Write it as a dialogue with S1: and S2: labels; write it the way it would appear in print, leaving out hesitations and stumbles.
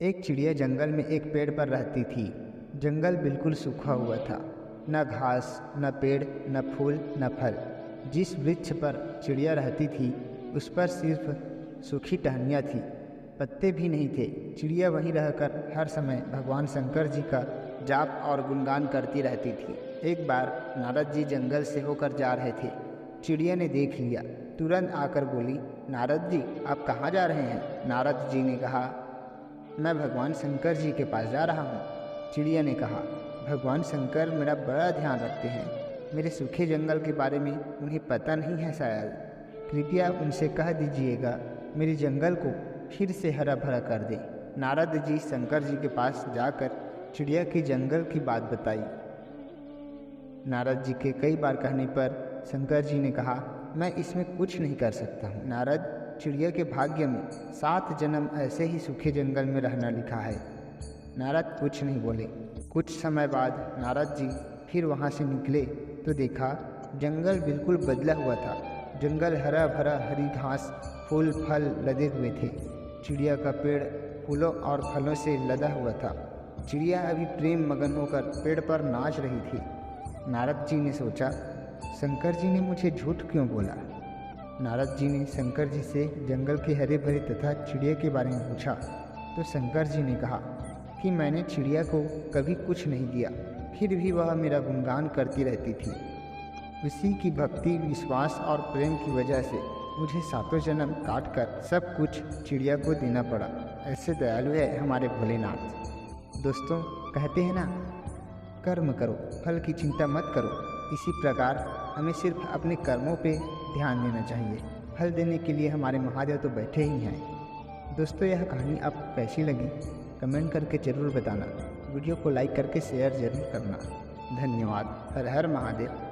S1: एक चिड़िया जंगल में एक पेड़ पर रहती थी। जंगल बिल्कुल सूखा हुआ था, न घास, न पेड़, न फूल, न फल। जिस वृक्ष पर चिड़िया रहती थी उस पर सिर्फ सूखी टहनियाँ थी, पत्ते भी नहीं थे। चिड़िया वहीं रहकर हर समय भगवान शंकर जी का जाप और गुणगान करती रहती थी। एक बार नारद जी जंगल से होकर जा रहे थे। चिड़िया ने देख लिया, तुरंत आकर बोली, नारद जी आप कहाँ जा रहे हैं? नारद जी ने कहा, मैं भगवान शंकर जी के पास जा रहा हूँ। चिड़िया ने कहा, भगवान शंकर मेरा बड़ा ध्यान रखते हैं, मेरे सूखे जंगल के बारे में उन्हें पता नहीं है शायद। कृपया उनसे कह दीजिएगा मेरे जंगल को फिर से हरा भरा कर दे। नारद जी शंकर जी के पास जाकर चिड़िया की जंगल की बात बताई। नारद जी के कई बार कहने पर शंकर जी ने कहा, मैं इसमें कुछ नहीं कर सकता हूँ। नारद, चिड़िया के भाग्य में 7 जन्म ऐसे ही सूखे जंगल में रहना लिखा है। नारद कुछ नहीं बोले। कुछ समय बाद नारद जी फिर वहाँ से निकले तो देखा जंगल बिल्कुल बदला हुआ था। जंगल हरा भरा, हरी घास, फूल फल लदे हुए थे। चिड़िया का पेड़ फूलों और फलों से लदा हुआ था। चिड़िया अभी प्रेम मगन होकर पेड़ पर नाच रही थी। नारद जी ने सोचा, शंकर जी ने मुझे झूठ क्यों बोला? नारद जी ने शंकर जी से जंगल के हरे भरे तथा चिड़िया के बारे में पूछा तो शंकर जी ने कहा कि मैंने चिड़िया को कभी कुछ नहीं दिया, फिर भी वह मेरा गुणगान करती रहती थी। उसी की भक्ति, विश्वास और प्रेम की वजह से मुझे 7 जन्म काट कर सब कुछ चिड़िया को देना पड़ा। ऐसे दयालु है हमारे भोलेनाथ। दोस्तों, कहते हैं ना, कर्म करो, फल की चिंता मत करो। इसी प्रकार हमें सिर्फ अपने कर्मों पे ध्यान देना चाहिए। फल देने के लिए हमारे महादेव तो बैठे ही हैं। दोस्तों, यह कहानी आपको कैसी लगी कमेंट करके ज़रूर बताना। वीडियो को लाइक करके शेयर ज़रूर करना। धन्यवाद। हर हर महादेव।